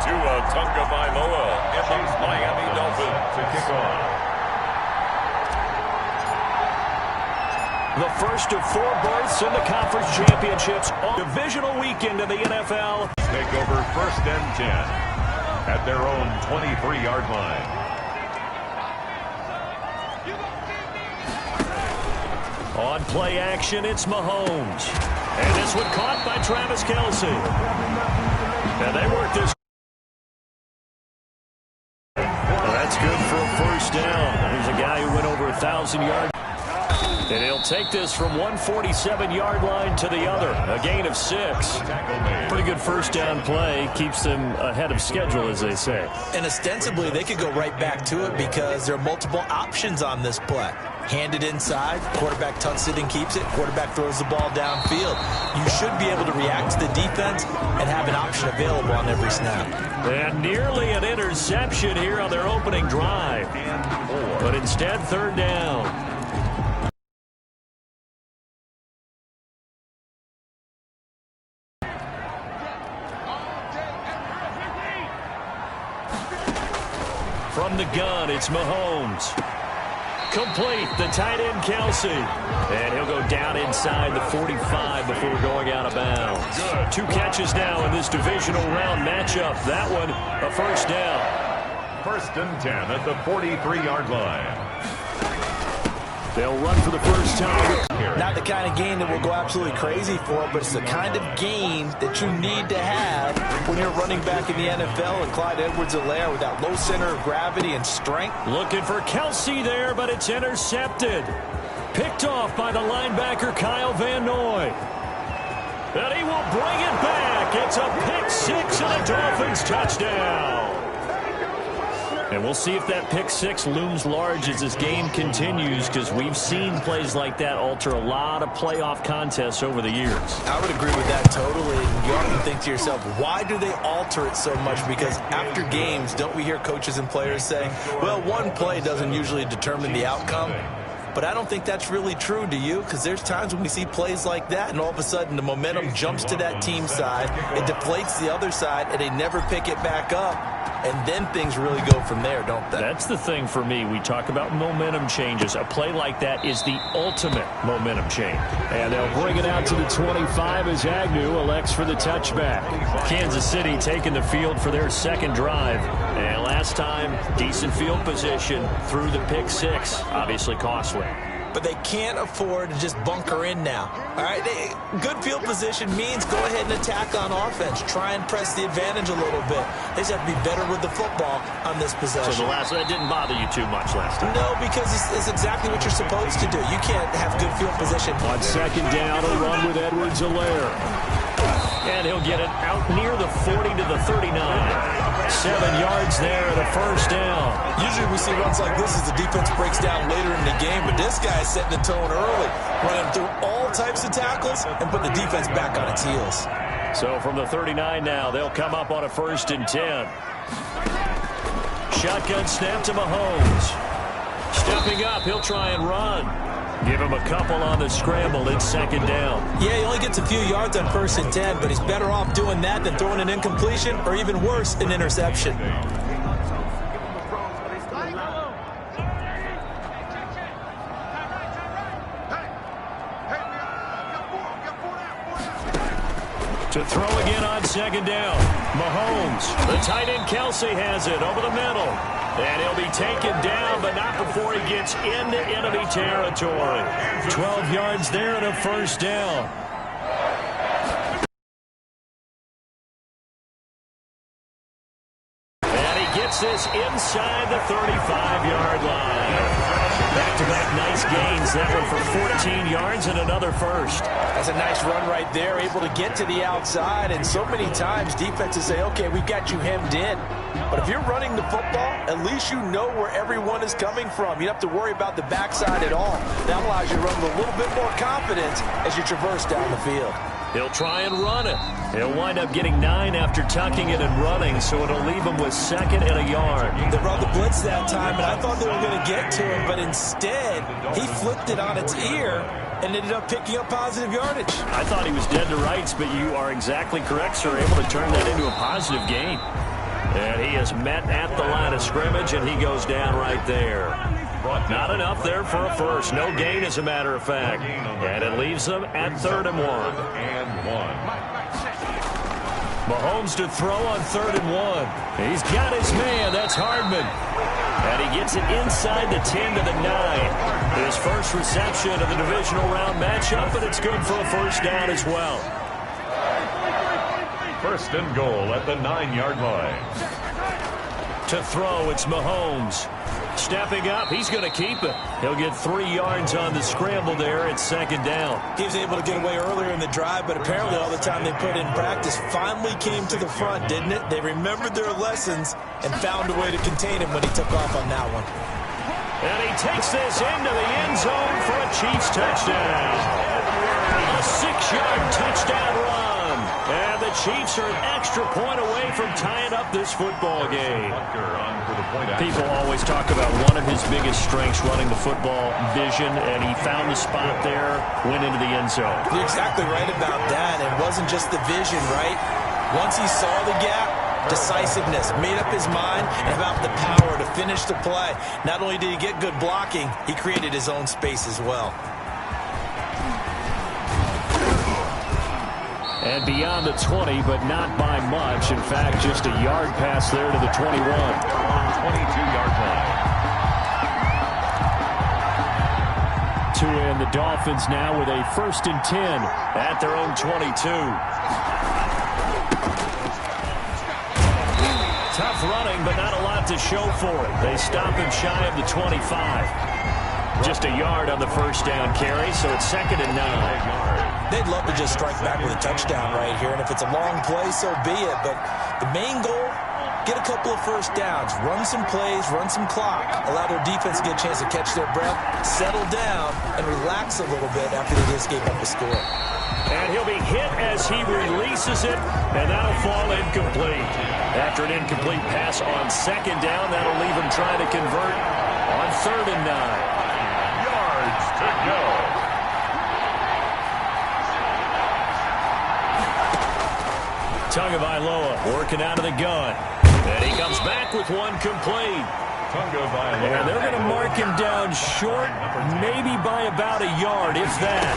Tua Tagovailoa in the Miami Dolphins to kick off. The first of 4 berths in the conference championships on divisional weekend in the NFL. Take over 1st and 10 at their own 23-yard line. On play action, it's Mahomes. And this one caught by Travis Kelce. And they work this. Well, that's good for a first down. Here's a guy who went over 1,000 yards. And he'll take this from 147-yard line to the other. A gain of 6. Pretty good first down play. Keeps them ahead of schedule, as they say. And ostensibly, they could go right back to it because there are multiple options on this play. Hand it inside, quarterback tucks it and keeps it, quarterback throws the ball downfield. You should be able to react to the defense and have an option available on every snap. And nearly an interception here on their opening drive. But instead, 3rd down. From the gun, it's Mahomes. Complete, the tight end, Kelce. And he'll go down inside the 45 before going out of bounds. 2 catches now in this divisional round matchup. That one, a first down. 1st and 10 at the 43-yard line. They'll run for the first time. Not the kind of game that we'll go absolutely crazy for, but it's the kind of game that you need to have when you're running back in the NFL. And Clyde Edwards-Helaire with that low center of gravity and strength. Looking for Kelce there, but it's intercepted. Picked off by the linebacker, Kyle Van Noy. And he will bring it back. It's a pick 6 and a Dolphins touchdown. And we'll see if that pick 6 looms large as this game continues, because we've seen plays like that alter a lot of playoff contests over the years. I would agree with that totally. You often think to yourself, why do they alter it so much? Because after games, don't we hear coaches and players say, well, one play doesn't usually determine the outcome? But I don't think that's really true, do you? Because there's times when we see plays like that, and all of a sudden the momentum jumps to that team side, it deflates the other side, and they never pick it back up. And then things really go from there, don't they? That's the thing for me. We talk about momentum changes. A play like that is the ultimate momentum change. And they'll bring it out to the 25 as Agnew elects for the touchback. Kansas City taking the field for their 2nd drive. And last time, decent field position through the pick 6. Obviously costly. But they can't afford to just bunker in now. All right, good field position means go ahead and attack on offense. Try and press the advantage a little bit. They just have to be better with the football on this possession. So the last one didn't bother you too much last time? No, because it's exactly what you're supposed to do. You can't have good field position. On 2nd down, a run with Edwards-Helaire. And he'll get it out near the 40 to the 39. 7 yards there and a first down. Usually we see runs like this as the defense breaks down later in the game, but this guy's setting the tone early, running through all types of tackles and putting the defense back on its heels. So from the 39 now, they'll come up on a 1st and 10. Shotgun snap to Mahomes. Stepping up, he'll try and run. Give him a couple on the scramble. It's 2nd down. Yeah, he only gets a few yards on 1st and 10, but he's better off doing that than throwing an incompletion or even worse, an interception. To throw again on 2nd down. Mahomes. The tight end Kelce has it over the middle. And he'll be taken down, but not before he gets into enemy territory. 12 yards there and a first down. And he gets this inside the 35-yard line. Back-to-back nice gains. That one for 14 yards and another first. That's a nice run right there, able to get to the outside. And so many times defenses say, okay, we've got you hemmed in. But if you're running the football, at least you know where everyone is coming from. You don't have to worry about the backside at all. That allows you to run with a little bit more confidence as you traverse down the field. He'll try and run it. He'll wind up getting 9 after tucking it and running, so it'll leave him with 2nd and a yard. They brought the blitz that time, and I thought they were going to get to him, but instead, he flipped it on its ear and ended up picking up positive yardage. I thought he was dead to rights, but you are exactly correct, sir. Able to turn that into a positive gain. And he is met at the line of scrimmage, and he goes down right there. Not enough there for a first. No gain, as a matter of fact. And it leaves them at 3rd and 1. Mahomes to throw on 3rd and 1. He's got his man. That's Hardman. And he gets it inside the 10 to the 9. His first reception of the divisional round matchup, and it's good for a first down as well. 1st and goal at the 9-yard line. To throw, it's Mahomes. Stepping up, he's going to keep it. He'll get 3 yards on the scramble there at 2nd down. He was able to get away earlier in the drive, but apparently all the time they put in practice finally came to the front, didn't it? They remembered their lessons and found a way to contain him when he took off on that one. And he takes this into the end zone for a Chiefs touchdown. A 6-yard touchdown run. And the Chiefs are an extra point away from tying up this football game. People always talk about one of his biggest strengths, running the football, vision, and he found the spot there, went into the end zone. You're exactly right about that. It wasn't just the vision, right? Once he saw the gap, decisiveness, made up his mind, and about the power to finish the play. Not only did he get good blocking, he created his own space as well. And beyond the 20, but not by much. In fact, just a yard pass there to the 21. 22-yard line. To end the Dolphins now with a 1st and 10 at their own 22. Tough running, but not a lot to show for it. They stop him shy of the 25. Just a yard on the first down carry, so it's 2nd and 9. They'd love to just strike back with a touchdown right here, and if it's a long play, so be it. But the main goal, get a couple of first downs, run some plays, run some clock, allow their defense to get a chance to catch their breath, settle down, and relax a little bit after they just gave up a score. And he'll be hit as he releases it, and that'll fall incomplete. After an incomplete pass on 2nd down, that'll leave him trying to convert on 3rd and 9. Yards to go. Tagovailoa working out of the gun. And he comes back with one complete. And they're going to mark him down short, maybe by about a yard, if that.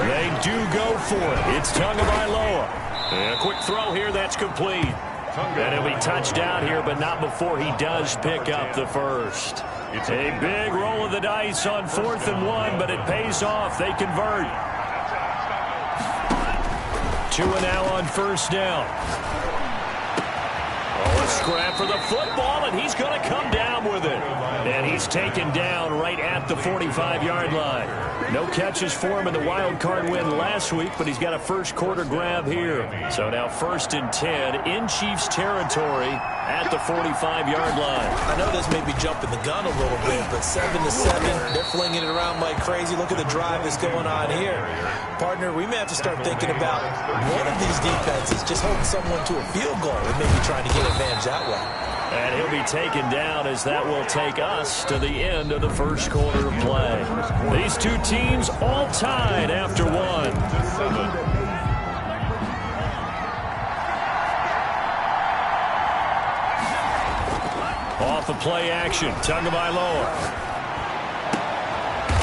They do go for it. It's Tagovailoa. And a quick throw here, that's complete. And he'll be touched down here, but not before he does pick up the first. It's a big roll of the dice on 4th and 1, but it pays off. They convert. 2 now on 1st down. Oh, a scrap for the football, and he's going to come down with it. And he's taken down right at the 45-yard line. No catches for him in the wild card win last week, but he's got a first quarter grab here. So now 1st and 10 in Chiefs territory at the 45-yard line. I know this may be jumping the gun a little bit, but 7-7, they're flinging it around like crazy. Look at the drive that's going on here. Partner, we may have to start thinking about one of these defenses just holding someone to a field goal and maybe trying to get advantage that way. And he'll be taken down as that will take us to the end of the first quarter of play. These two teams all tied after one. Off of play action, Tagovailoa.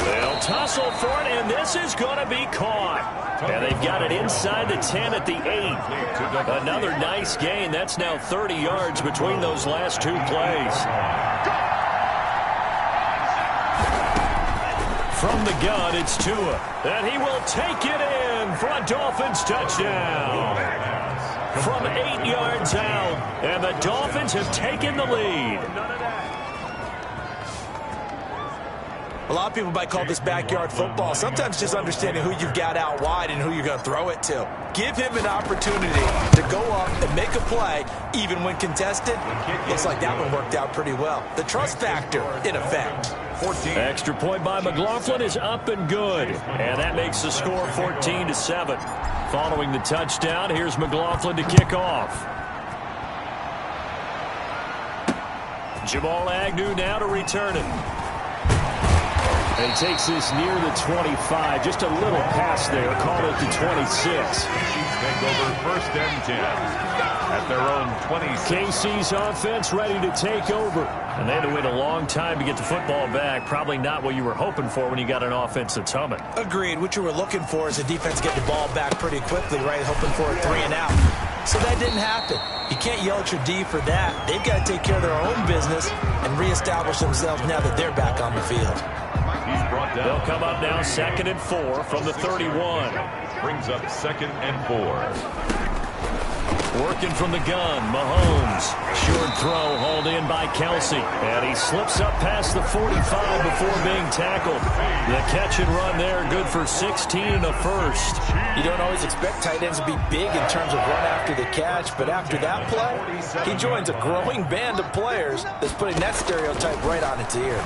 They'll tussle for it, and this is going to be caught. And they've got it inside the 10 at the 8. Another nice gain. That's now 30 yards between those last two plays. From the gun, it's Tua. And he will take it in for a Dolphins touchdown. From 8 yards out, and the Dolphins have taken the lead. A lot of people might call this backyard football. Sometimes just understanding who you've got out wide and who you're going to throw it to. Give him an opportunity to go up and make a play, even when contested. Looks like that one worked out pretty well. The trust factor, in effect. 14. Extra point by McLaughlin is up and good. And that makes the score 14-7. Following the touchdown, here's McLaughlin to kick off. Jamal Agnew now to return it. He takes this near the 25. Just a little pass there. Call it the 26. Take over 1st and 10 at their own 26. KC's offense ready to take over. And they had to wait a long time to get the football back. Probably not what you were hoping for when you got an offense that's humming. Agreed. What you were looking for is the defense get the ball back pretty quickly, right? Hoping for a 3 and out. So that didn't happen. You can't yell at your D for that. They've got to take care of their own business and reestablish themselves now that they're back on the field. He's brought down. They'll come up now 2nd and 4 from the 31. Brings up 2nd and 4. Working from the gun, Mahomes. Short throw hauled in by Kelsey. And he slips up past the 45 before being tackled. The catch and run there, good for 16 and a first. You don't always expect tight ends to be big in terms of run after the catch, but after that play, he joins a growing band of players that's putting that stereotype right on its ear.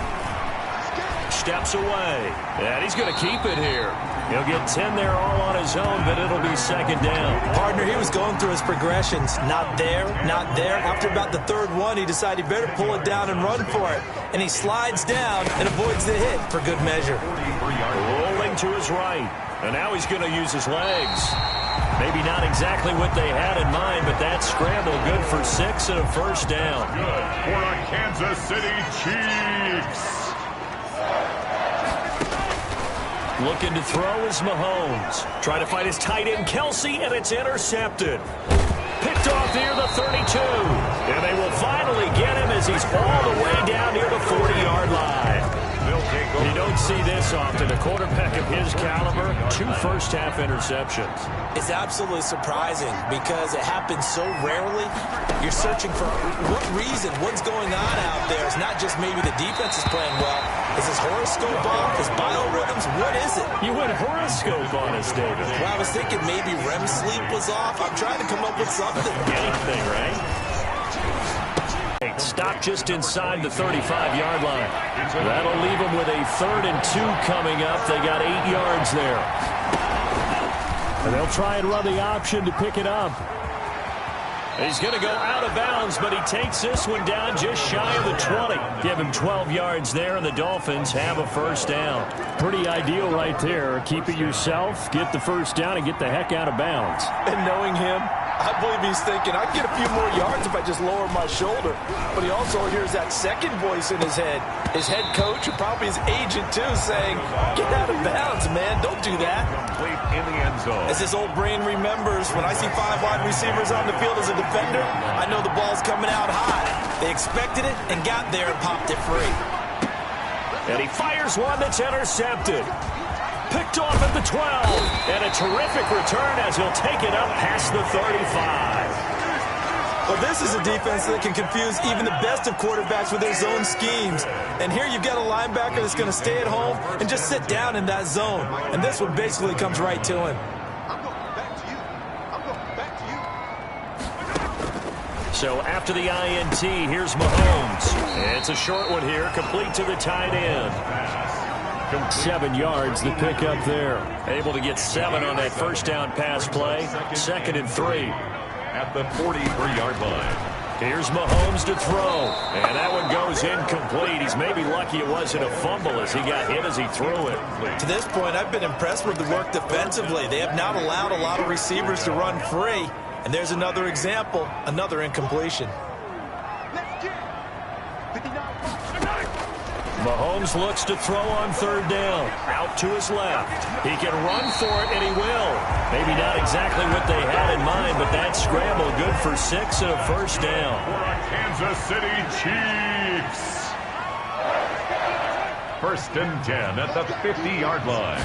Steps away, and he's going to keep it here. He'll get 10 there all on his own, but it'll be 2nd down. Partner, he was going through his progressions. Not there, not there. After about the 3rd one, he decided he better pull it down and run for it. And he slides down and avoids the hit for good measure. Rolling to his right, and now he's going to use his legs. Maybe not exactly what they had in mind, but that scramble good for 6 and a first down. Good for the Kansas City Chiefs. Looking to throw is Mahomes. Trying to find his tight end, Kelsey, and it's intercepted. Picked off near the 32. And they will finally get him as he's all the way down near the 40-yard line. You don't see this often. A quarterback of his caliber, 2 first-half interceptions. It's absolutely surprising because it happens so rarely. You're searching for what reason, what's going on out there. It's not just maybe the defense is playing well. Is his horoscope off? His biorhythms? What is it? You went horoscope on us, David. Well, I was thinking maybe REM sleep was off. I'm trying to come up with something. Anything, right? Stop just inside the 35-yard line. That'll leave them with a 3rd and 2 coming up. They got 8 yards there. And they'll try and run the option to pick it up. He's going to go out of bounds, but he takes this one down just shy of the 20. Give him 12 yards there, and the Dolphins have a first down. Pretty ideal right there. Keep it yourself, get the first down, and get the heck out of bounds. And knowing him, I believe he's thinking, I can get a few more yards if I just lower my shoulder. But he also hears that second voice in his head. His head coach, and probably his agent too, saying, get out of bounds, man. Don't do that. Complete in the end zone. As his old brain remembers, when I see 5 wide receivers on the field as a defender, I know the ball's coming out high. They expected it and got there and popped it free. And he fires one that's intercepted. Picked off at the 12. And a terrific return as he'll take it up past the 35. Well, this is a defense that can confuse even the best of quarterbacks with their zone schemes. And here you've got a linebacker that's going to stay at home and just sit down in that zone. And this one basically comes right to him. So after the INT, here's Mahomes. It's a short one here, complete to the tight end. 7 yards, the pickup there. Able to get 7 on that first down pass play. 2nd and 3. At the 43-yard line. Here's Mahomes to throw. And that one goes incomplete. He's maybe lucky it wasn't a fumble as he got hit as he threw it. To this point, I've been impressed with the work defensively. They have not allowed a lot of receivers to run free. And there's another example, another incompletion. Mahomes looks to throw on 3rd down. Out to his left. He can run for it, and he will. Maybe not exactly what they had in mind, but that scramble good for 6 and a first down. For the Kansas City Chiefs. 1st and 10 at the 50-yard line.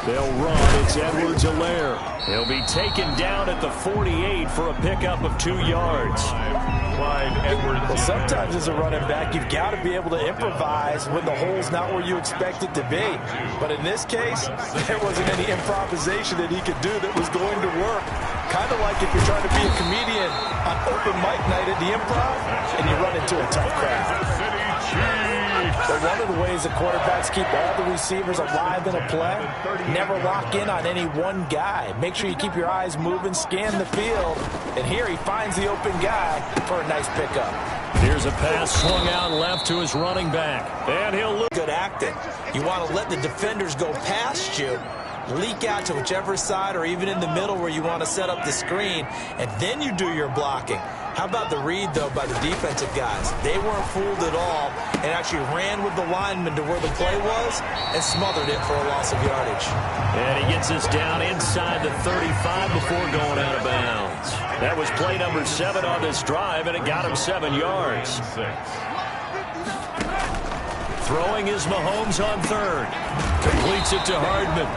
They'll run. It's Edwards-Helaire. He'll be taken down at the 48 for a pickup of 2 yards. Well, sometimes as a running back, you've got to be able to improvise when the hole's not where you expect it to be. But in this case, there wasn't any improvisation that he could do that was going to work. Kind of like if you're trying to be a comedian on open mic night at the Improv and you run into a tough crowd. But one of the ways the quarterbacks keep all the receivers alive in a play, never lock in on any one guy. Make sure you keep your eyes moving, scan the field. And here he finds the open guy for a nice pickup. Here's a pass swung out left to his running back. And he'll look good reacting. You want to let the defenders go past you, leak out to whichever side or even in the middle where you want to set up the screen, and then you do your blocking. How about the read, though, by the defensive guys? They weren't fooled at all and actually ran with the lineman to where the play was and smothered it for a loss of yardage. And he gets us down inside the 35 before going out of bounds. That was play number 7 on this drive, and it got him 7 yards. Throwing is Mahomes on third. Completes it to Hardman.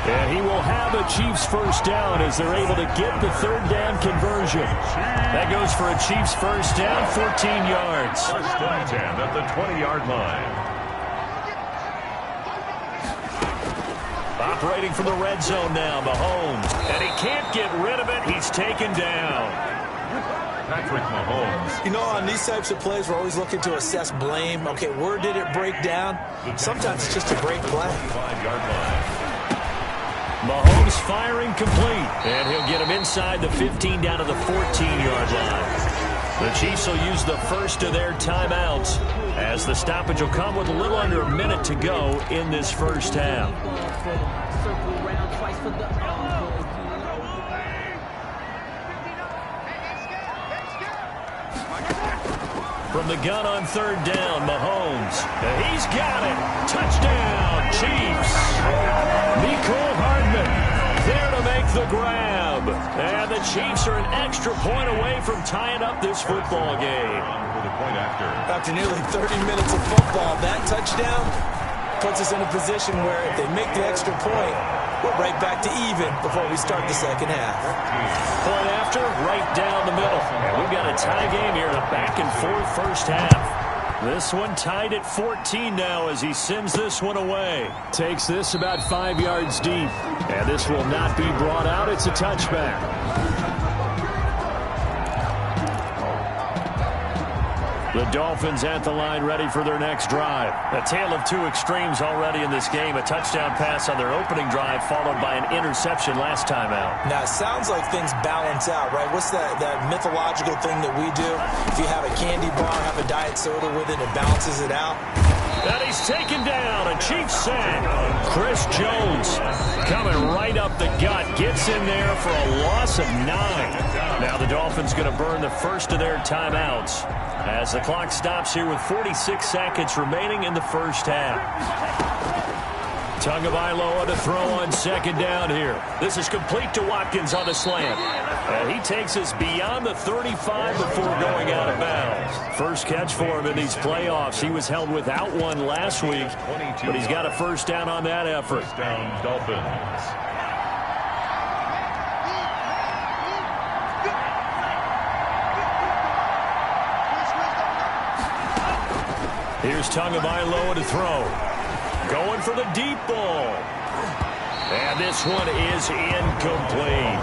And he will have a Chiefs first down as they're able to get the third down conversion. That goes for a Chiefs first down, 14 yards. First and 10 at the 20-yard line. Operating from the red zone now, Mahomes. And he can't get rid of it. He's taken down. Patrick Mahomes. You know, on these types of plays, we're always looking to assess blame. Okay, where did it break down? Sometimes it's just a great play. 5-yard line. Mahomes firing complete. And he'll get him inside the 15 down to the 14-yard line. The Chiefs will use the first of their timeouts as the stoppage will come with a little under a minute to go in this first half. From the gun on third down, Mahomes. And he's got it. Touchdown, Chiefs. Mecole Hardman there to make the grab. And the Chiefs are an extra point away from tying up this football game. After nearly 30 minutes of football, that touchdown puts us in a position where if they make the extra point, we're right back to even before we start the second half. Point after, right down the middle. And we've got a tie game here in a back-and-forth first half. This one tied at 14 now as he sends this one away. Takes this about 5 yards deep. And this will not be brought out. It's a touchback. The Dolphins at the line ready for their next drive. A tale of two extremes already in this game. A touchdown pass on their opening drive followed by an interception last time out. Now, it sounds like things balance out, right? What's that mythological thing that we do? If you have a candy bar, have a diet soda with it, it balances it out. And he's taken down. A Chiefs sack. Chris Jones coming right up the gut. Gets in there for a loss of 9. Now the Dolphins going to burn the first of their timeouts as the clock stops here with 46 seconds remaining in the first half. Tagovailoa to throw on second down here. This is complete to Watkins on the slant. And he takes us beyond the 35 before going out of bounds. First catch for him in these playoffs. He was held without one last week, but he's got a first down on that effort. First down, Dolphins. Here's Tagovailoa to throw. Going for the deep ball. And this one is incomplete.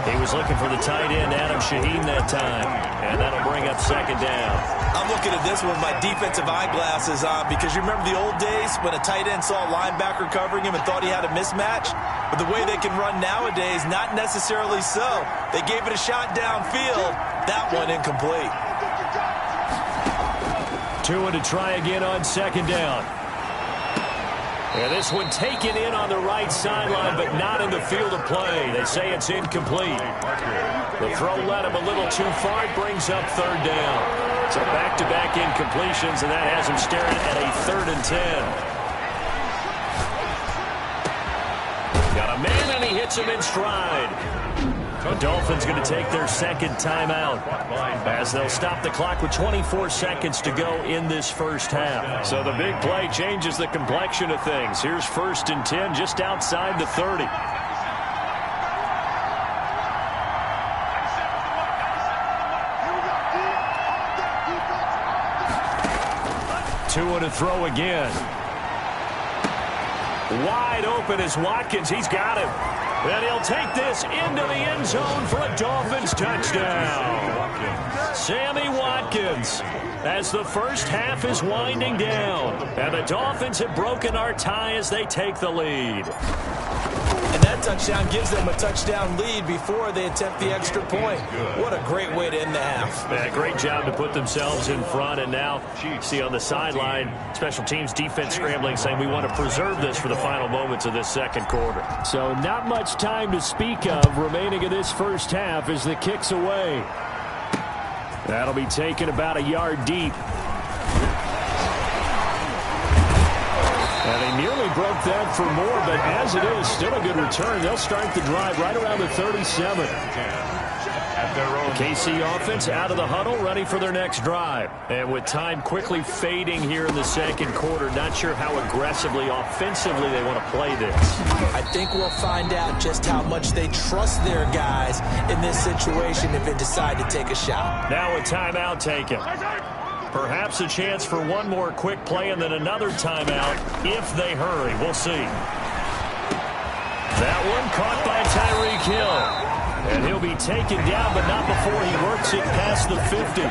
He was looking for the tight end, Adam Shaheen, that time. And that'll bring up second down. I'm looking at this with my defensive eyeglasses on because you remember the old days when a tight end saw a linebacker covering him and thought he had a mismatch? But the way they can run nowadays, not necessarily so. They gave it a shot downfield. That one incomplete. Tua to try again on second down. And this one taken in on the right sideline, but not in the field of play. They say it's incomplete. The throw led him a little too far. It brings up third down. So back-to-back incompletions, and that has him staring at a 3rd and 10. Got a man, and he hits him in stride. The Dolphins going to take their second timeout as they'll stop the clock with 24 seconds to go in this first half. So the big play changes the complexion of things. Here's 1st and 10 just outside the 30. Tua to throw again. Wide open is Watkins. He's got him. And he'll take this into the end zone for a Dolphins touchdown. Sammy Watkins, as the first half is winding down. And the Dolphins have broken our tie as they take the lead. And And that touchdown gives them a touchdown lead before they attempt the extra point. What a great way to end the half. Yeah, great job to put themselves in front. And now, see on the sideline, special teams defense scrambling, saying we want to preserve this for the final moments of this second quarter. So not much time to speak of remaining in this first half as the kick's away. That'll be taken about a yard deep. And they nearly broke that for more, but as it is, still a good return. They'll start the drive right around the 37. KC offense out of the huddle, ready for their next drive. And with time quickly fading here in the second quarter, not sure how aggressively, offensively they want to play this. I think we'll find out just how much they trust their guys in this situation if they decide to take a shot. Now a timeout taken. Perhaps a chance for one more quick play and then another timeout if they hurry. We'll see. That one caught by Tyreek Hill. And he'll be taken down, but not before he works it past the 50.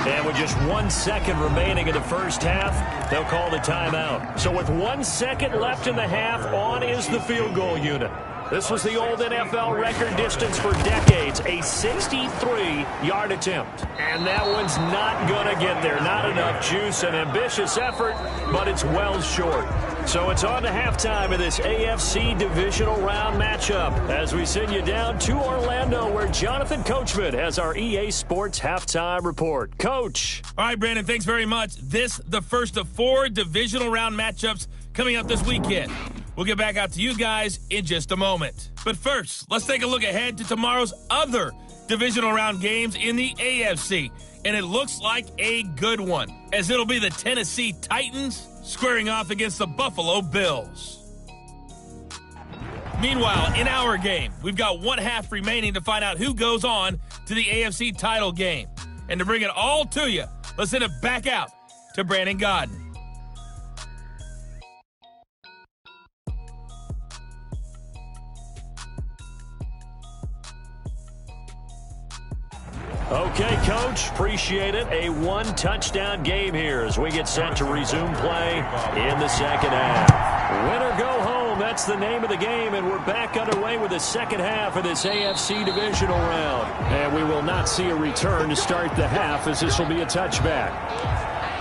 And with just 1 second remaining in the first half, they'll call the timeout. So with 1 second left in the half, on is the field goal unit. This was the old NFL record distance for decades, a 63-yard attempt. And that one's not going to get there. Not enough juice, an ambitious effort, but it's well short. So it's on to halftime of this AFC divisional round matchup as we send you down to Orlando where Jonathan Coachman has our EA Sports halftime report. Coach. All right, Brandon, thanks very much. This the first of 4 divisional round matchups coming up this weekend. We'll get back out to you guys in just a moment. But first, let's take a look ahead to tomorrow's other divisional round games in the AFC. And it looks like a good one, as it'll be the Tennessee Titans squaring off against the Buffalo Bills. Meanwhile, in our game, we've got 1 half remaining to find out who goes on to the AFC title game. And to bring it all to you, let's send it back out to Brandon Godden. Okay, Coach, appreciate it. A 1-touchdown game here as we get set to resume play in the second half. Win or go home, that's the name of the game, and we're back underway with the second half of this AFC divisional round. And we will not see a return to start the half as this will be a touchback.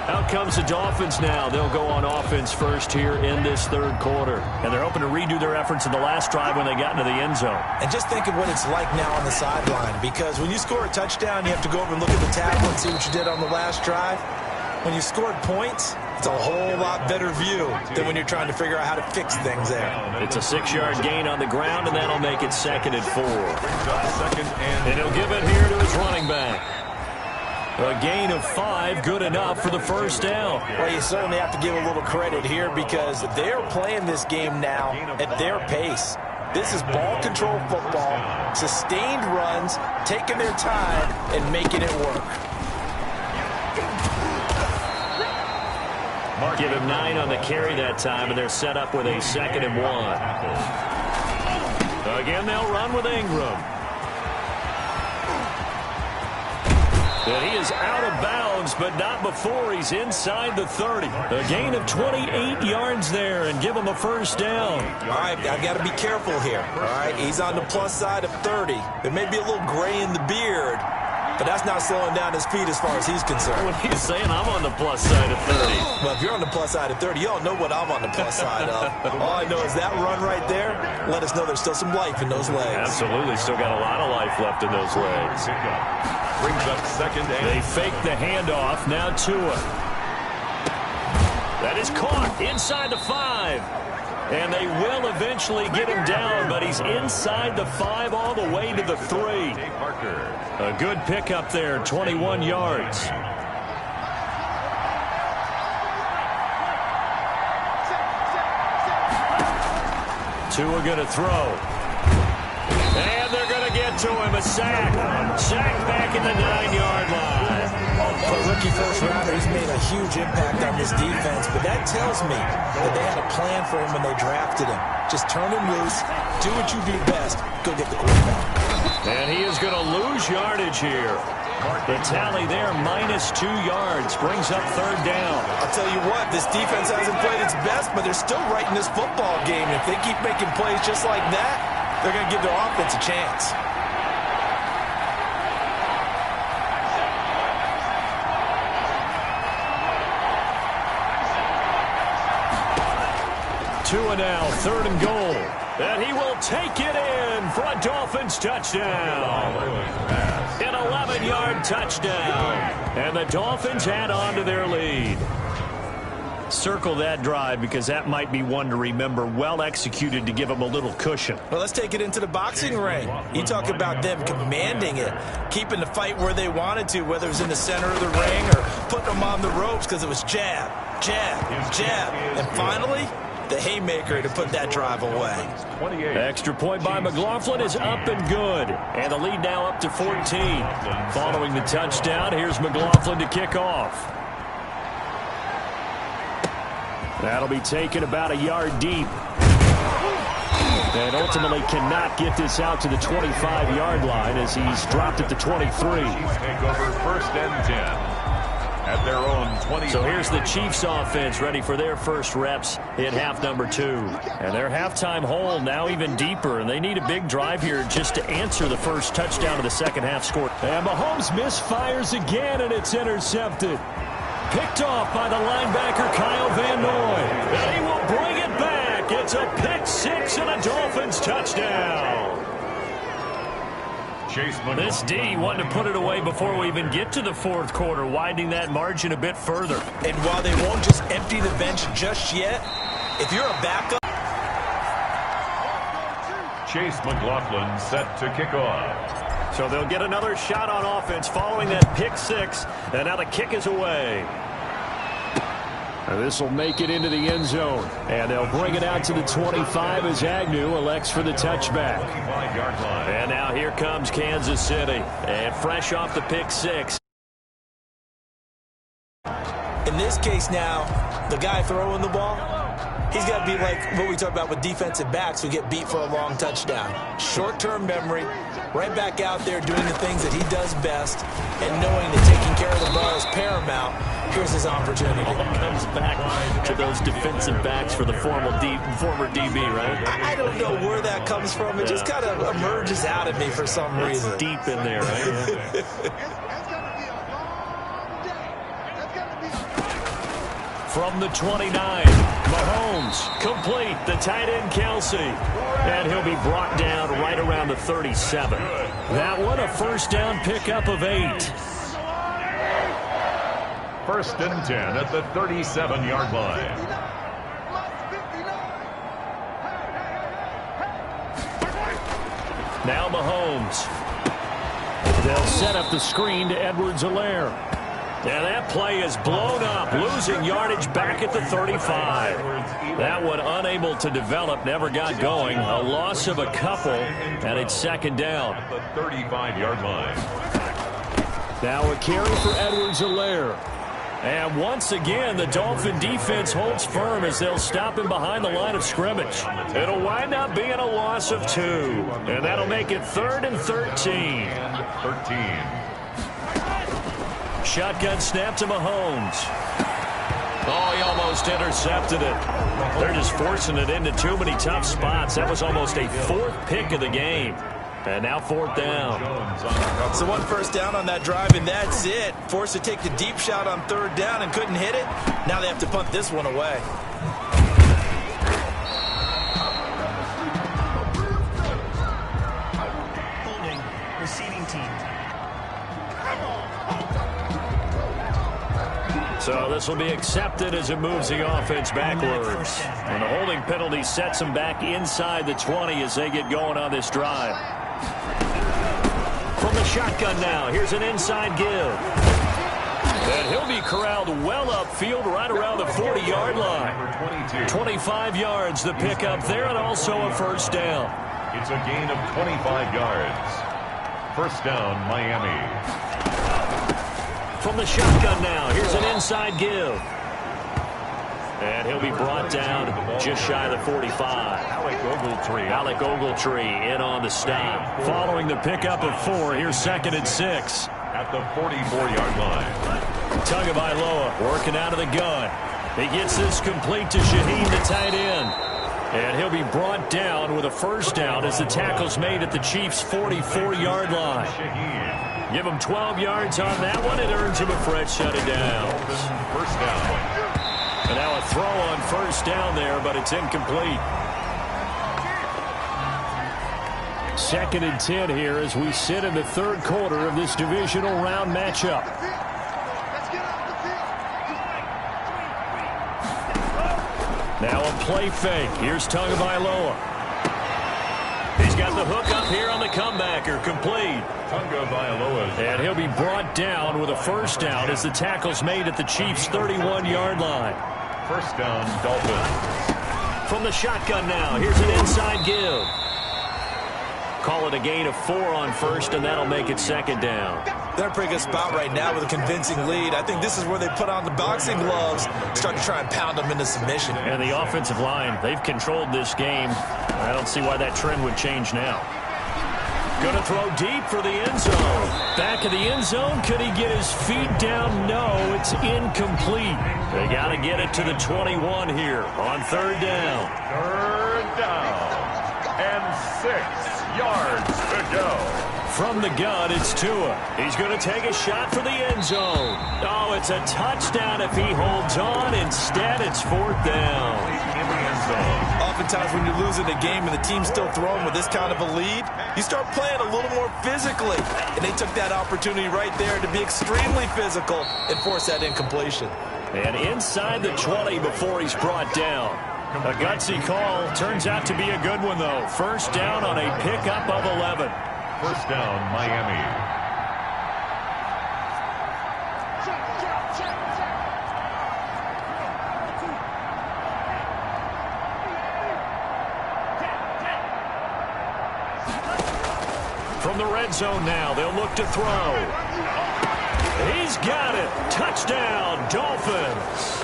Out comes the Dolphins now. They'll go on offense first here in this third quarter. And they're hoping to redo their efforts in the last drive when they got into the end zone. And just think of what it's like now on the sideline, because when you score a touchdown, you have to go over and look at the tablet and see what you did on the last drive. When you scored points, it's a whole lot better view than when you're trying to figure out how to fix things there. It's a 6-yard gain on the ground, and that'll make it 2nd and 4. And he'll give it here to his running back. A gain of 5, good enough for the first down. Well, you certainly have to give a little credit here because they're playing this game now at their pace. This is ball control football, sustained runs, taking their time, and making it work. Give him 9 on the carry that time, and they're set up with a 2nd and 1. Again, they'll run with Ingram. And he is out of bounds, but not before he's inside the 30. A gain of 28 yards there and give him a first down. All right, I've got to be careful here. All right, he's on the plus side of 30. There may be a little gray in the beard, but that's not slowing down his speed as far as he's concerned. What he's saying, I'm on the plus side of 30. Well, if you're on the plus side of 30, you don't know what I'm on the plus side of. All I know is that run right there let us know there's still some life in those legs. Absolutely, still got a lot of life left in those legs. Brings up 2nd and... They fake the handoff, now Tua. That is caught inside the 5. And they will eventually get him down, but he's inside the 5 all the way to the 3. A good pickup there, 21 yards. Tua going to throw. And they're going to get to him, a sack. Sack back at the 9-yard line. For a rookie first-rounder, he's made a huge impact on this defense, but that tells me that they had a plan for him when they drafted him. Just turn him loose, do what you do best, go get the quarterback. And he is going to lose yardage here. The tally there, -2 yards, brings up 3rd down. I'll tell you what, this defense hasn't played its best, but they're still right in this football game. If they keep making plays just like that, They're going to give their offense a chance. Two and now, 3rd and goal. And he will take it in for a Dolphins touchdown. An 11-yard touchdown. And the Dolphins add on to their lead. Circle that drive because that might be one to remember. Well executed to give them a little cushion. Well, let's take it into the boxing ring. You talk about them commanding it, keeping the fight where they wanted to, whether it was in the center of the ring or putting them on the ropes because it was jab, jab, jab. And finally, the haymaker to put that drive away. Extra point by McLaughlin is up and good. And the lead now up to 14. Following the touchdown, here's McLaughlin to kick off. That'll be taken about a yard deep. And ultimately cannot get this out to the 25-yard line as he's dropped at the 23. Take over 1st and 10 at their own 20. So here's the Chiefs offense ready for their first reps in half number 2. And their halftime hole now even deeper, and they need a big drive here just to answer the first touchdown of the second half score. And Mahomes misfires again, and it's intercepted. Picked off by the linebacker, Kyle Van Noy. And he will bring it back. It's a pick 6 and a Dolphins touchdown. This D wanted to put it away before we even get to the 4th quarter, widening that margin a bit further. And while they won't just empty the bench just yet, if you're a backup. Chase McLaughlin set to kick off. So they'll get another shot on offense following that pick 6. And now the kick is away. This will make it into the end zone. And they'll bring it out to the 25 as Agnew elects for the touchback. And now here comes Kansas City. And fresh off the pick 6. In this case now, the guy throwing the ball, he's got to be like what we talk about with defensive backs who get beat for a long touchdown. Short-term memory, right back out there doing the things that he does best, and knowing that taking care of the ball is paramount. Here's his opportunity. Comes back to those defensive backs for the former DB, right? I don't know where that comes from. It just kind of emerges out of me for some reason. Deep in there, right? From the 29, Mahomes, complete, the tight end Kelsey. And he'll be brought down right around the 37. That one, a first down pickup of 8. 1st and 10 at the 37-yard line. Now Mahomes. They'll set up the screen to Edwards-Helaire. And that play is blown up, losing yardage back at the 35. That one unable to develop, never got going. A loss of a couple, and it's 2nd down. At the 35-yard line. Now a carry for Edwards-Helaire. And once again, the Dolphin defense holds firm as they'll stop him behind the line of scrimmage. It'll wind up being a loss of 2. And that'll make it 3rd and 13. 13. Shotgun snap to Mahomes. Oh, he almost intercepted it. They're just forcing it into too many tough spots. That was almost a 4th pick of the game. And now 4th down. So 1 first down on that drive, and that's it. Forced to take the deep shot on 3rd down and couldn't hit it. Now they have to punt this one away. Holding, receiving team. So this will be accepted as it moves the offense backwards. And the holding penalty sets them back inside the 20 as they get going on this drive. From the shotgun now, here's an inside give. And he'll be corralled well upfield right around the 40-yard line. 25 yards the pickup there, and also a first down. It's a gain of 25 yards. First down, Miami. From the shotgun now, here's an inside give. And he'll be brought down just shy of the 45. Alec Ogletree in on the stop. Following the pickup of 4, here's 2nd and 6. At the 44-yard line. Tagovailoa working out of the gun. He gets this complete to Shaheed, the tight end. And he'll be brought down with a first down as the tackle's made at the Chiefs' 44-yard line. Give him 12 yards on that one. It earns him a fresh set of downs. First down. And now a throw on first down there, but it's incomplete. 2nd and 10 here as we sit in the third quarter of this divisional round matchup. Now a play fake. Here's Tagovailoa. He's got the hook up here on the comebacker. Complete. Tagovailoa. And he'll be brought down with a first down as the tackle's made at the Chiefs' 31-yard line. First down, Dolphins. From the shotgun now, here's an inside give. Call it a gain of 4 on first, and that'll make it 2nd down. They're in a pretty good spot right now with a convincing lead. I think this is where they put on the boxing gloves, start to try and pound them into submission. And the offensive line, they've controlled this game. I don't see why that trend would change now. Going to throw deep for the end zone. Back of the end zone. Could he get his feet down? No, it's incomplete. They got to get it to the 21 here on 3rd down. 3rd down. And 6 yards to go. From the gun, it's Tua. He's going to take a shot for the end zone. Oh, it's a touchdown if he holds on. Instead, it's 4th down. In the end zone. Oftentimes when you're losing a game and the team's still throwing with this kind of a lead, you start playing a little more physically. And they took that opportunity right there to be extremely physical and force that incompletion. And inside the 20 before he's brought down. A gutsy call. Turns out to be a good one, though. First down on a pickup of 11. First down, Miami. From the red zone now, they'll look to throw. He's got it. Touchdown, Dolphins.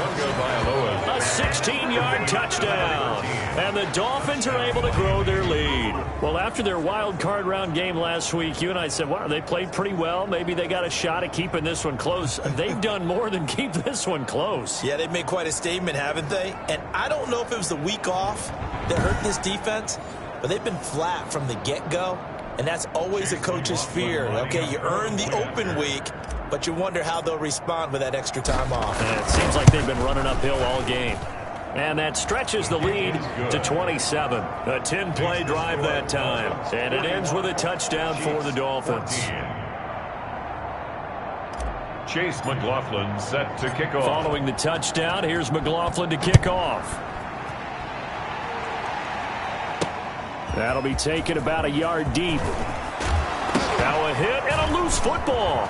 A 16-yard touchdown. And the Dolphins are able to grow their lead. Well, after their wild card round game last week, you and I said, wow, they played pretty well. Maybe they got a shot at keeping this one close. They've done more than keep this one close. Yeah, they've made quite a statement, haven't they? And I don't know if it was the week off that hurt this defense, but they've been flat from the get-go. And that's always a coach's fear. Okay, you earn the open week, but you wonder how they'll respond with that extra time off. And it seems like they've been running uphill all game. And that stretches the lead to 27. A 10-play drive that time. And it ends with a touchdown for the Dolphins. Chase McLaughlin set to kick off. Following the touchdown, here's McLaughlin to kick off. That'll be taken about a yard deep. Now a hit and a loose football.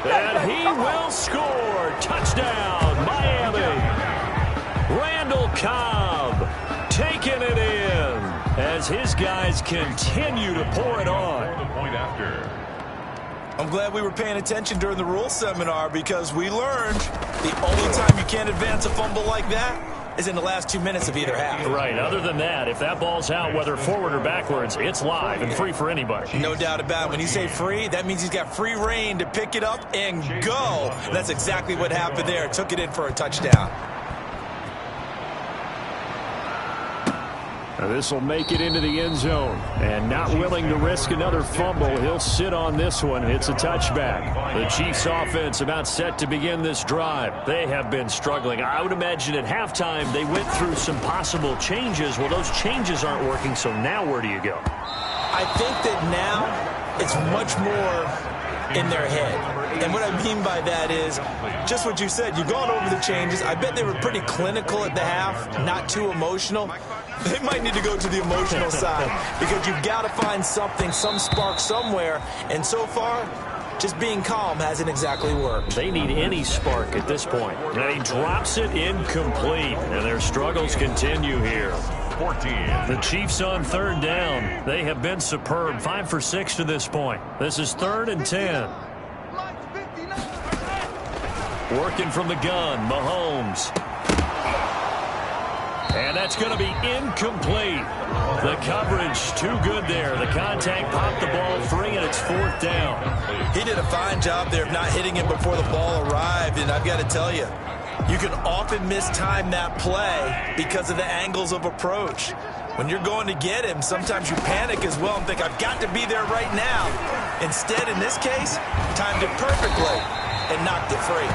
And he will score. Touchdown, Miami. Randall Cobb taking it in as his guys continue to pour it on. The point after. I'm glad we were paying attention during the rules seminar because we learned the only time you can't advance a fumble like that is in the last 2 minutes of either half. Right. Other than that, if that ball's out, whether forward or backwards, it's live and free for anybody. No doubt about it. When you say free, that means he's got free reign to pick it up and go. And that's exactly what happened there. Took it in for a touchdown. This will make it into the end zone. And not willing to risk another fumble, he'll sit on this one. It's a touchback. The Chiefs offense about set to begin this drive. They have been struggling. I would imagine at halftime they went through some possible changes. Well, those changes aren't working, so now where do you go? I think that now it's much more in their head. And what I mean by that is just what you said. You've gone over the changes. I bet they were pretty clinical at the half, not too emotional. They might need to go to the emotional side because you've got to find something, some spark somewhere. And so far, just being calm hasn't exactly worked. They need any spark at this point. And he drops it incomplete. And their struggles continue here. 14. The Chiefs on 3rd down. They have been superb. 5 for 6 to this point. This is 3rd and 10. Working from the gun, Mahomes. And that's going to be incomplete. The coverage too good there. The contact popped the ball free, and it's 4th down. He did a fine job there of not hitting him before the ball arrived. And I've got to tell you, You can often mistime that play because of the angles of approach. When you're going to get him, sometimes you panic as well and think, I've got to be there right now. Instead, in this case, timed it perfectly and knocked it free.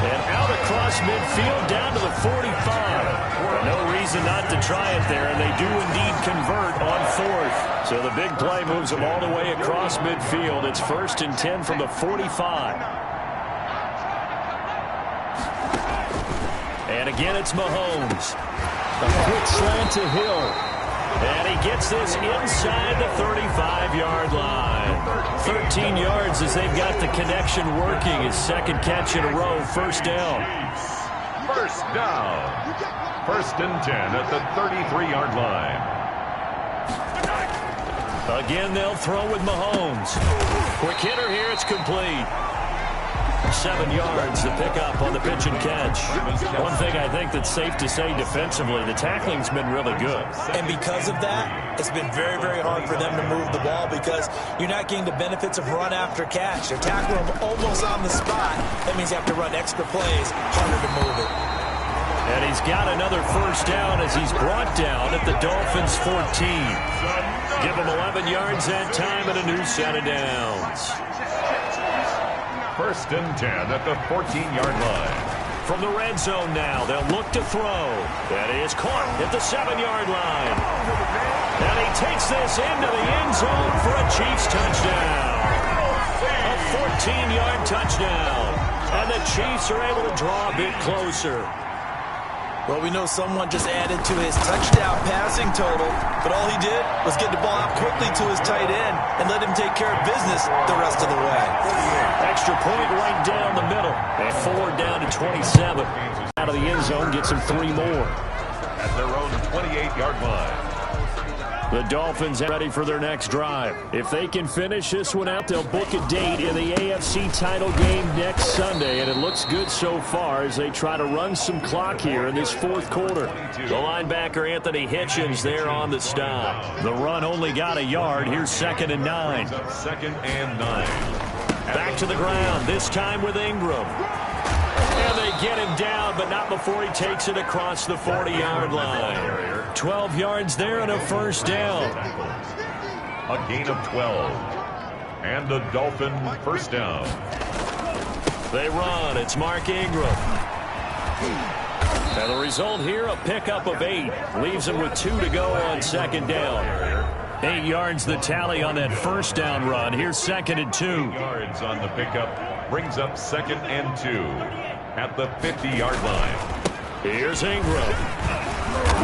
And out across midfield down to the 45. No reason not to try it there, and they do indeed convert on fourth. So the big play moves them all the way across midfield. It's 1st and 10 from the 45. And again, it's Mahomes. A quick slant to Hill. And he gets this inside the 35-yard line. 13 yards as they've got the connection working. His second catch in a row, first down. First down. 1st and 10 at the 33-yard line. Again, they'll throw with Mahomes. Quick hitter here, it's complete. 7 yards to pick up on the pitch and catch. One thing I think that's safe to say defensively, the tackling's been really good. And because of that, it's been very, very hard for them to move the ball because you're not getting the benefits of run after catch. They're tackling them almost on the spot. That means you have to run extra plays, harder to move it. And he's got another first down as he's brought down at the Dolphins' 14. Give him 11 yards that time and a new set of downs. 1st and 10 at the 14-yard line. From the red zone now, they'll look to throw. That is caught at the 7-yard line. And he takes this into the end zone for a Chiefs touchdown. A 14-yard touchdown. And the Chiefs are able to draw a bit closer. Well, we know someone just added to his touchdown passing total, but all he did was get the ball out quickly to his tight end and let him take care of business the rest of the way. Extra point right down the middle. And 4 down to 27. Out of the end zone, gets him 3 more. At their own 28-yard line. The Dolphins are ready for their next drive. If they can finish this one out, they'll book a date in the AFC title game next Sunday, and it looks good so far as they try to run some clock here in this 4th quarter. The linebacker, Anthony Hitchens, there on the stop. The run only got a yard. Here's 2nd and 9. 2nd and 9. Back to the ground, this time with Ingram. And they get him down, but not before he takes it across the 40-yard line. 12 yards there and a first down. A gain of 12. And the Dolphin first down. They run. It's Mark Ingram. And the result here, a pickup of 8. Leaves him with 2 to go on 2nd down. 8 yards the tally on that first down run. Here's 2nd and 2. 8 yards on the pickup. Brings up 2nd and 2 at the 50-yard line. Here's Ingram.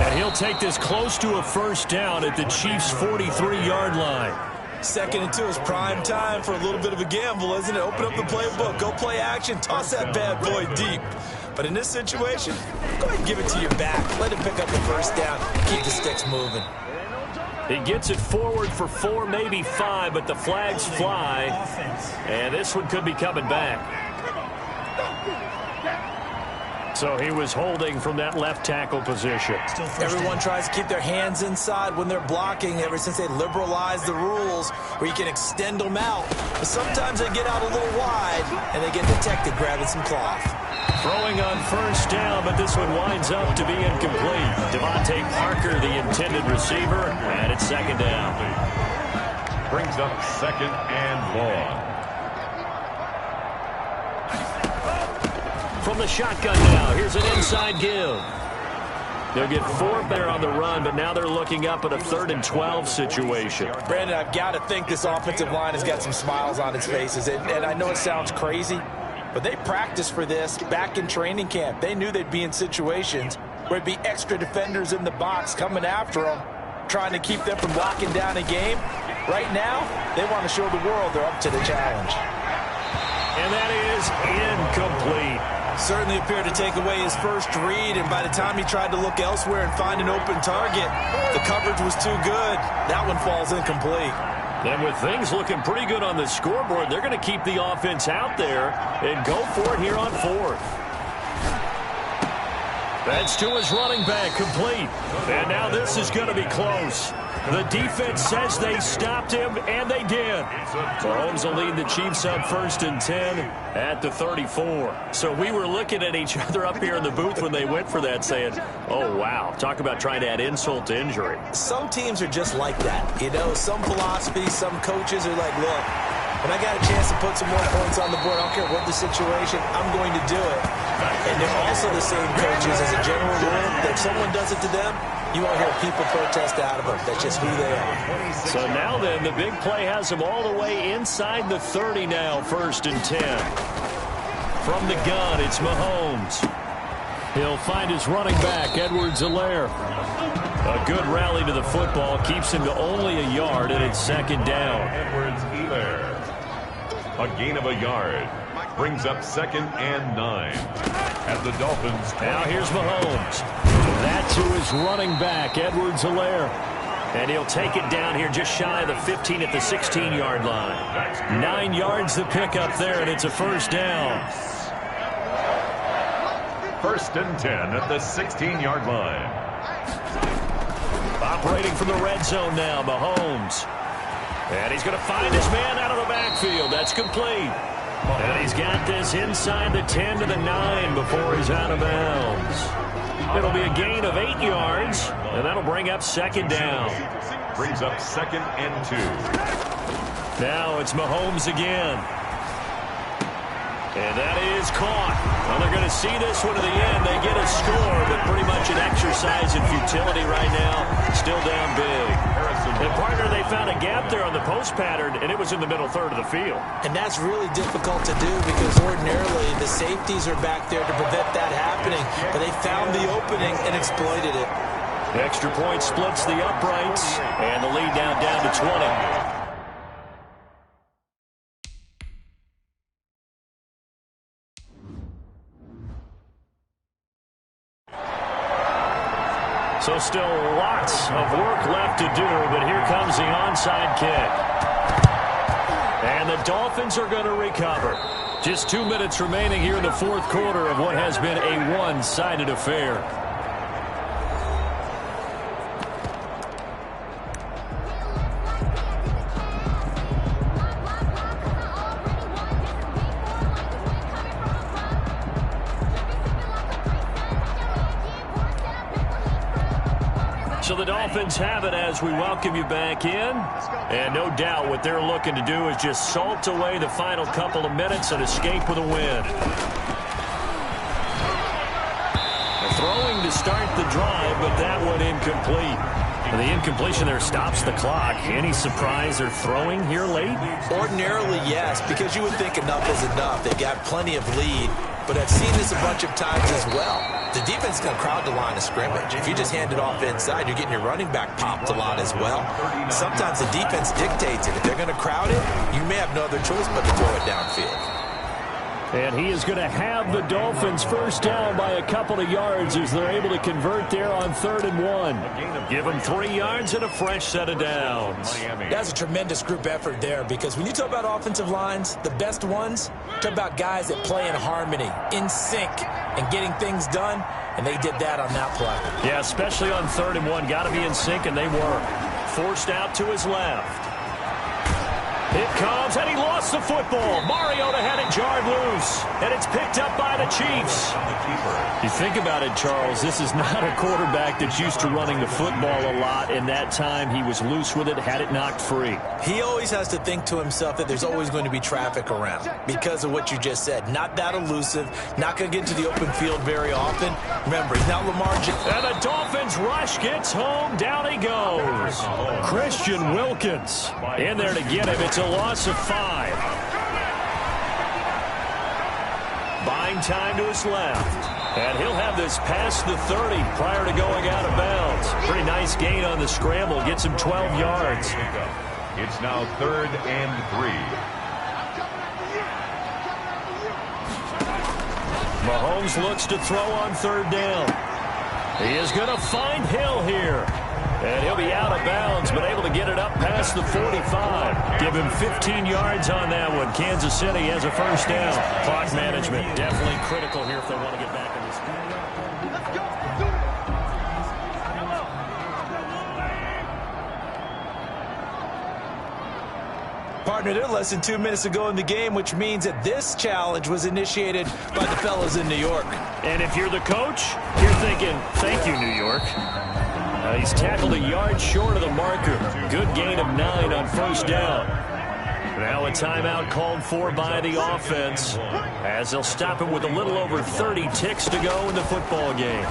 And he'll take this close to a first down at the Chiefs' 43-yard line. 2nd and 2 is prime time for a little bit of a gamble, isn't it? Open up the playbook, go play action, toss that bad boy deep. But in this situation, go ahead and give it to your back. Let him pick up the first down. Keep the sticks moving. He gets it forward for 4, maybe 5, but the flags fly. And this one could be coming back. So he was holding from that left tackle position. Everyone tries to keep their hands inside when they're blocking ever since they liberalized the rules where you can extend them out. But sometimes they get out a little wide and they get detected grabbing some cloth. Throwing on first down, but this one winds up to be incomplete. Devontae Parker, the intended receiver, and it's 2nd down. Brings up 2nd and long. From the shotgun now, here's an inside give. They'll get 4 better on the run, but now they're looking up at a 3rd and 12 situation. Brandon, I've got to think this offensive line has got some smiles on its faces. And I know it sounds crazy, but they practiced for this back in training camp. They knew they'd be in situations where it'd be extra defenders in the box coming after them, trying to keep them from locking down a game. Right now, they want to show the world they're up to the challenge. And that is incomplete. Certainly appeared to take away his first read, and by the time he tried to look elsewhere and find an open target, the coverage was too good. That one falls incomplete. And with things looking pretty good on the scoreboard, they're going to keep the offense out there and go for it here on 4th. That's to his running back, complete. And now this is going to be close. The defense says they stopped him, and they did. Mahomes will lead the Chiefs up 1st and 10 at the 34. So we were looking at each other up here in the booth when they went for that, saying, oh, wow, talk about trying to add insult to injury. Some teams are just like that. You know, some philosophies, some coaches are like, look, when I got a chance to put some more points on the board, I don't care what the situation, I'm going to do it. And they're also the same coaches as a general rule that if someone does it to them, you won't hear people protest out of them. That's just who they are. So now then, the big play has him all the way inside the 30 now, 1st and 10. From the gun, it's Mahomes. He'll find his running back, Edwards-Helaire. A good rally to the football keeps him to only a yard, and it's 2nd down. Edwards-Helaire. A gain of a yard. Brings up 2nd and 9. At the Dolphins. Now here's Mahomes. That to his running back, Edwards-Helaire. And he'll take it down here just shy of the 15 at the 16-yard line. 9 yards to pick up there, and it's a 1st down. 1st and 10 at the 16-yard line. Operating from the red zone now, Mahomes. And he's going to find his man out of the backfield. That's complete. And he's got this inside the 10 to the 9 before he's out of bounds. It'll be a gain of 8 yards, and that'll bring up 2nd down. Brings up 2nd and 2. Now it's Mahomes again. And that is caught. Well, they're going to see this one to the end. They get a score, but pretty much an exercise in futility right now. Still down big. And partner, they found a gap there on the post pattern, and it was in the middle third of the field. And that's really difficult to do because ordinarily the safeties are back there to prevent that happening. But they found the opening and exploited it. The extra point splits the uprights, and the lead down to 20. So still lots of work left to do, but here comes the onside kick. And the Dolphins are going to recover. Just 2 minutes remaining here in the 4th quarter of what has been a one-sided affair. So the Dolphins have it as we welcome you back in. And no doubt what they're looking to do is just salt away the final couple of minutes and escape with a win. Throwing to start the drive, but that one incomplete. And the incompletion there stops the clock. Any surprise they're throwing here late? Ordinarily, yes, because you would think enough is enough. They've got plenty of lead, but I've seen this a bunch of times as well. The defense is going to crowd the line of scrimmage. If you just hand it off inside, you're getting your running back popped a lot as well. Sometimes the defense dictates it. If they're going to crowd it, you may have no other choice but to throw it downfield. And he is going to have the Dolphins first down by a couple of yards as they're able to convert there on 3rd and 1. Give them 3 yards and a fresh set of downs. That's a tremendous group effort there because when you talk about offensive lines, the best ones, talk about guys that play in harmony, in sync, and getting things done, and they did that on that play. Yeah, especially on 3rd and 1. Got to be in sync, and they were. Forced out to his left. It comes, and he lost the football. Mariota had it jarred loose, and it's picked up by the Chiefs. You think about it, Charles, this is not a quarterback that's used to running the football a lot, and that time he was loose with it, had it knocked free. He always has to think to himself that there's always going to be traffic around because of what you just said. Not that elusive, not going to get into the open field very often. Remember, he's not Lamar Jackson. And the Dolphins rush gets home, down he goes. Christian Wilkins in there to get him. It's a loss of 5. Buying time to his left. And he'll have this past the 30 prior to going out of bounds. Pretty nice gain on the scramble. Gets him 12 yards. It's now 3rd and 3. Mahomes looks to throw on 3rd down. He is going to find Hill here. And he'll be out of bounds, but able to get it up past the 45. Give him 15 yards on that one. Kansas City has a first down. Clock management definitely critical here if they want to get back in this game. Partner, they're less than 2 minutes to go in the game, which means that this challenge was initiated by the fellas in New York. And if you're the coach, you're thinking, thank you, New York. He's tackled a yard short of the marker. Good gain of 9 on first down. Now a timeout called for by the offense, as they'll stop him with a little over 30 ticks to go in the football game.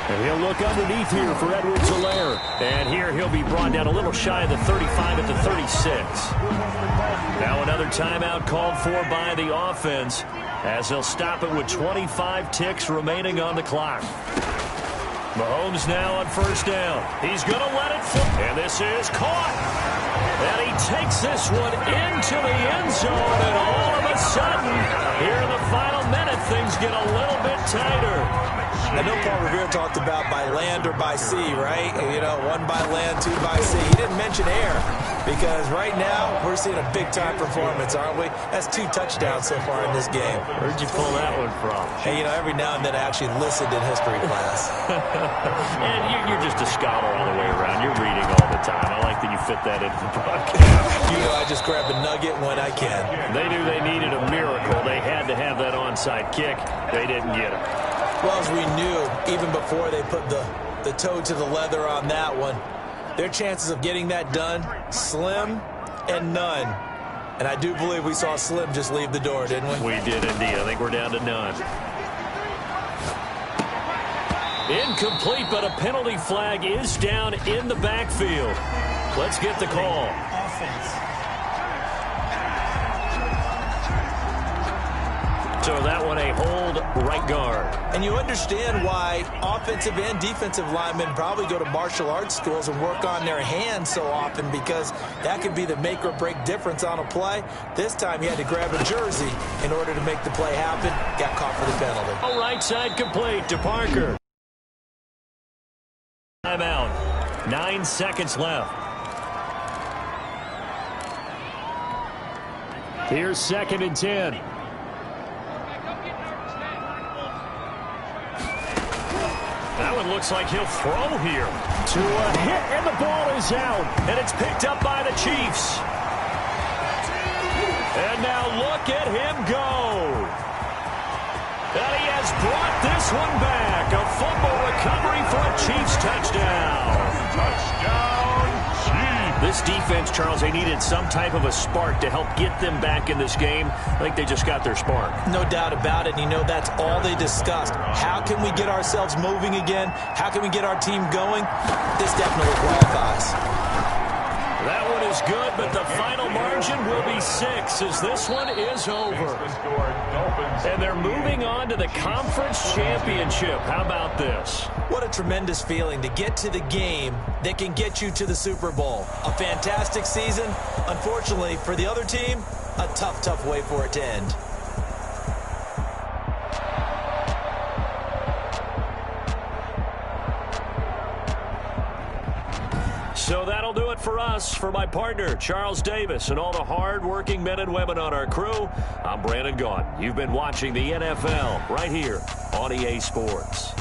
And he'll look underneath here for Edwards-Helaire. And here he'll be brought down a little shy of the 35 at the 36. Now another timeout called for by the offense, as they'll stop it with 25 ticks remaining on the clock. Mahomes now on first down. He's going to let it fly. And this is caught. And he takes this one into the end zone. And all of a sudden, here in the final minute, things get a little bit tighter. I know Paul Revere talked about by land or by sea, right? You know, 1 by land, 2 by sea. He didn't mention air, because right now we're seeing a big-time performance, aren't we? That's 2 touchdowns so far in this game. Where'd you pull that one from? Hey, you know, every now and then I actually listened in history class. And you're just a scholar all the way around. You're reading all the time. I like that you fit that into the broadcast. You know, I just grab a nugget when I can. They knew they needed a miracle. They had to have that onside kick. They didn't get it. Well, as we knew, even before they put the toe to the leather on that one, their chances of getting that done, slim and none. And I do believe we saw Slim just leave the door, didn't we? We did indeed. I think we're down to none. Incomplete, but a penalty flag is down in the backfield. Let's get the call. Offense. So that one a hold right guard. And you understand why offensive and defensive linemen probably go to martial arts schools and work on their hands so often, because that could be the make or break difference on a play. This time he had to grab a jersey in order to make the play happen. Got caught for the penalty. All right side complete to Parker. Timeout. 9 seconds left. Here's 2nd and 10. That one looks like he'll throw here. To a hit, and the ball is out. And it's picked up by the Chiefs. And now look at him go. And he has brought this one back. A fumble recovery for a Chiefs touchdown. Touchdown, Chiefs. This defense, Charles, they needed some type of a spark to help get them back in this game. I think they just got their spark. No doubt about it. You know, that's all they discussed. How can we get ourselves moving again? How can we get our team going? This definitely qualifies. That one is good, but the final margin will be 6 as this one is over. And they're moving on to the conference championship. How about this? What a tremendous feeling to get to the game that can get you to the Super Bowl. A fantastic season. Unfortunately, for the other team, a tough, tough way for it to end. So that'll do it for us. For my partner, Charles Davis, and all the hard-working men and women on our crew, I'm Brandon Gaudin. You've been watching the NFL right here on EA Sports.